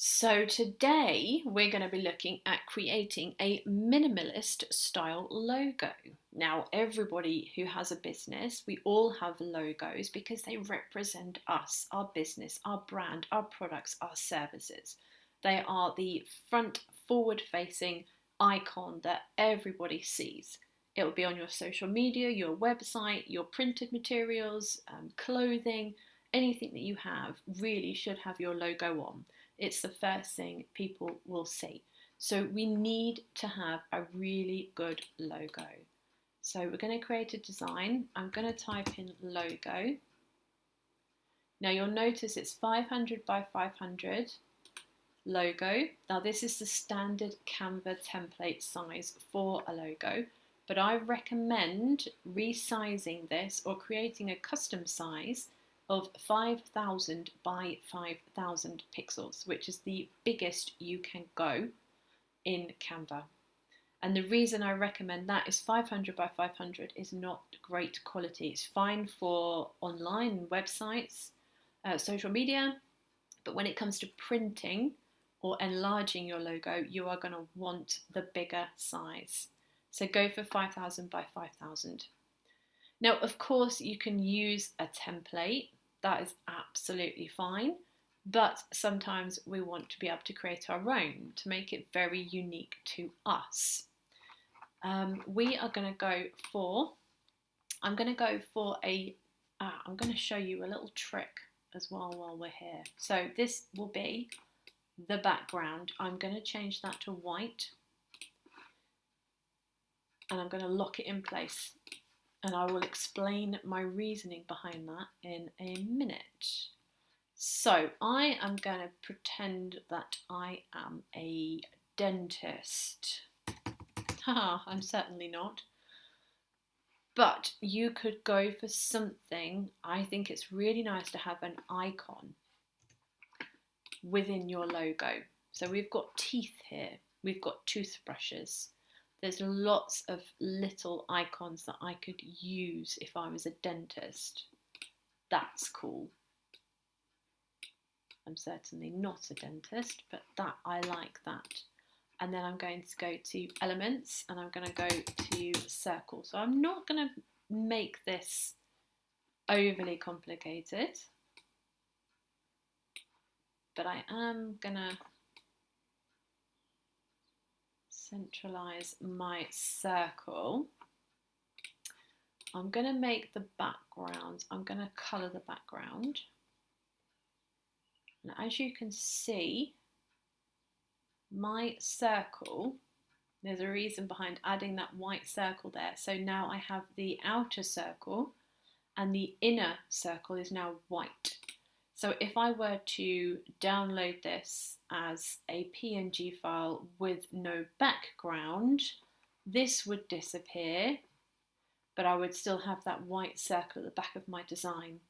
So today we're going to be looking at creating a minimalist style logo. Now, everybody who has a business, we all have logos because they represent us, our business, our brand, our products, our services. They are the front forward facing icon that everybody sees. It will be on your social media, your website, your printed materials, clothing, anything that you have really should have your logo on. It's the first thing people will see. So we need to have a really good logo. So we're going to create a design. I'm going to type in logo. Now you'll notice it's 500 by 500 logo. Now this is the standard Canva template size for a logo, but I recommend resizing this or creating a custom size of 5,000 by 5,000 pixels, which is the biggest you can go in Canva. And the reason I recommend that is 500 by 500 is not great quality. It's fine for online websites, social media, but when it comes to printing or enlarging your logo, you are going to want the bigger size. So go for 5,000 by 5,000. Now, of course, you can use a template. That is absolutely fine, but sometimes we want to be able to create our own to make it very unique to us. I'm going to go for I'm going to show you a little trick as well while we're here. So this will be the background. I'm going to change that to white and I'm going to lock it in place. And I will explain my reasoning behind that in a minute. So I am going to pretend that I am a dentist. Haha, I'm certainly not. But you could go for something. I think it's really nice to have an icon within your logo. So we've got teeth here. We've got toothbrushes. There's lots of little icons that I could use if I was a dentist. That's cool. I'm certainly not a dentist, but I like that. And then I'm going to go to elements and I'm going to go to circle. So I'm not going to make this overly complicated, but I am going to centralize my circle. I'm going to make the background, I'm going to colour the background. And as you can see, my circle, there's a reason behind adding that white circle there. So now I have the outer circle and the inner circle is now white. So if I were to download this as a PNG file with no background, this would disappear, but I would still have that white circle at the back of my design.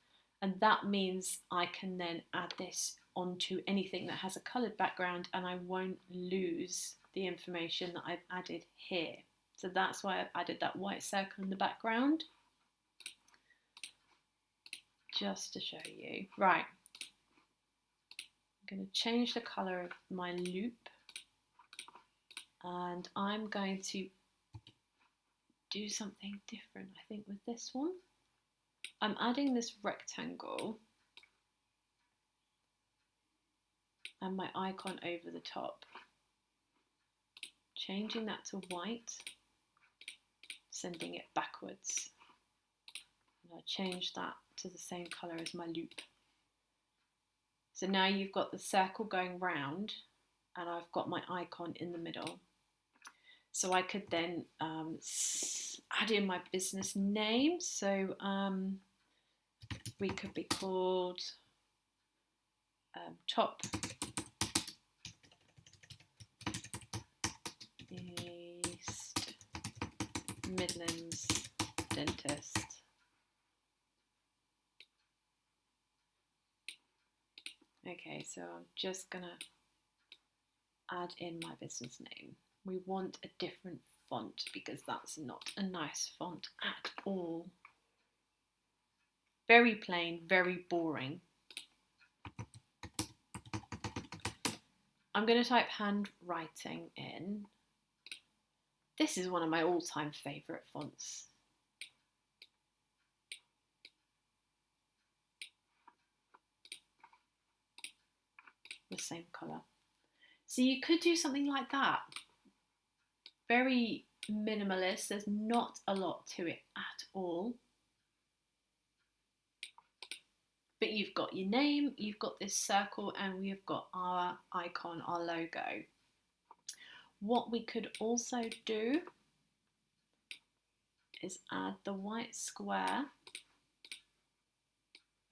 And that means I can then add this onto anything that has a coloured background and I won't lose the information that I've added here. So that's why I've added that white circle in the background, just to show you. Right. I'm going to change the colour of my loop and I'm going to do something different, I think, with this one. I'm adding this rectangle and my icon over the top. Changing that to white, sending it backwards. And I change that to the same colour as my loop. So now you've got the circle going round and I've got my icon in the middle. So I could then add in my business name. So we could be called Top East Midlands Dentist. Okay, so I'm just gonna add in my business name. We want a different font because that's not a nice font at all. Very plain, very boring. I'm going to type handwriting in. This is one of my all-time favourite fonts. The same colour. So you could do something like that. Very minimalist. There's not a lot to it at all. But you've got your name, you've got this circle, and we've got our icon, our logo. What we could also do is add the white square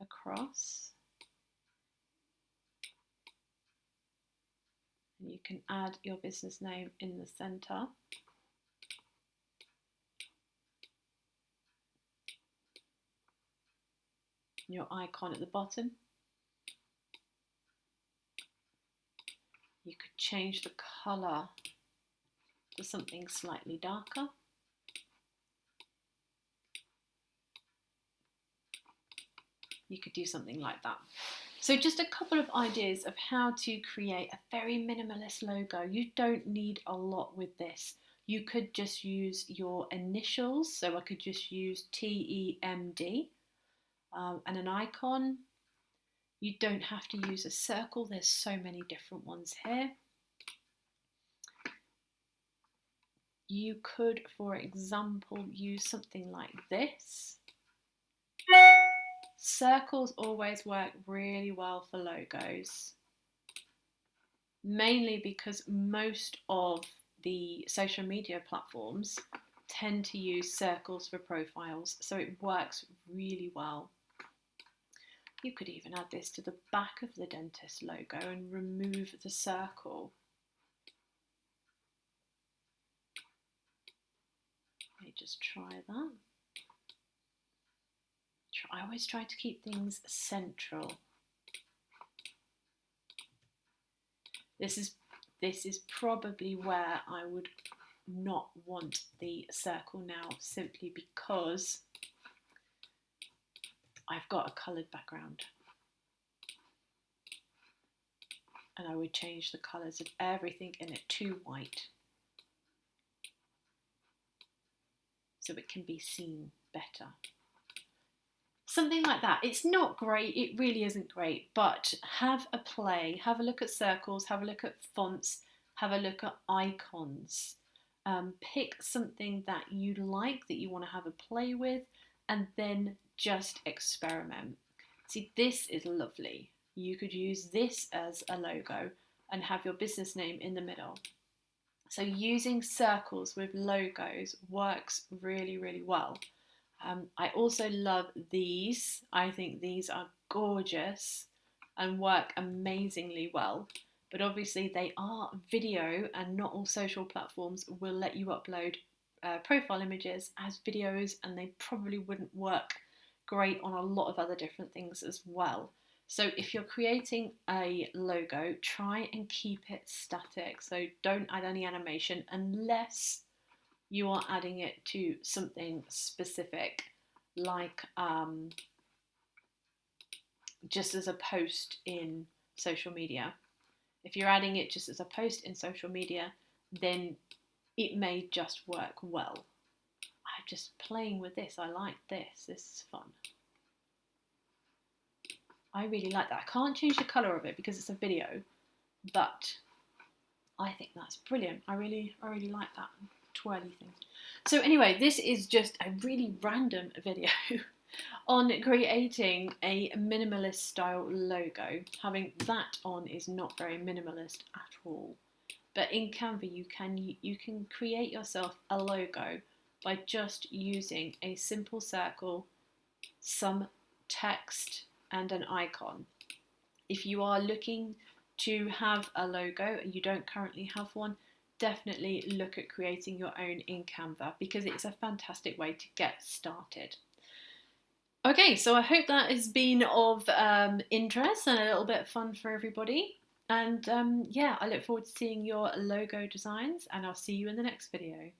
across. And you can add your business name in the centre. Your icon at the bottom. You could change the colour to something slightly darker. You could do something like that. So just a couple of ideas of how to create a very minimalist logo. You don't need a lot with this. You could just use your initials. So I could just use TEMD and an icon. You don't have to use a circle. There's so many different ones here. You could, for example, use something like this. Circles always work really well for logos, mainly because most of the social media platforms tend to use circles for profiles, so it works really well. You could even add this to the back of the dentist logo and remove the circle. Let me just try that. I always try to keep things central. This is probably where I would not want the circle now, simply because I've got a coloured background. And I would change the colours of everything in it to white, so it can be seen better. Something like that. It's not great, it really isn't great, but have a play, have a look at circles, have a look at fonts, have a look at icons. Pick something that you like, that you want to have a play with, and then just experiment. See, this is lovely. You could use this as a logo and have your business name in the middle. So using circles with logos works really, really well. I also love these. I think these are gorgeous and work amazingly well. But obviously they are video, and not all social platforms will let you upload profile images as videos, and they probably wouldn't work great on a lot of other different things as well. So if you're creating a logo, try and keep it static. So don't add any animation unless you are adding it to something specific, like just as a post in social media. If you're adding it just as a post in social media, then it may just work well. I'm just playing with this. I like this. This is fun. I really like that. I can't change the colour of it because it's a video, but I think that's brilliant. I really like that twirly thing. So anyway, this is just a really random video on creating a minimalist style logo. Having that on is not very minimalist at all. But in Canva you can create yourself a logo by just using a simple circle, some text and an icon. If you are looking to have a logo and you don't currently have one, definitely look at creating your own in Canva, because it's a fantastic way to get started. Okay, so I hope that has been of interest and a little bit of fun for everybody. And yeah, I look forward to seeing your logo designs, and I'll see you in the next video.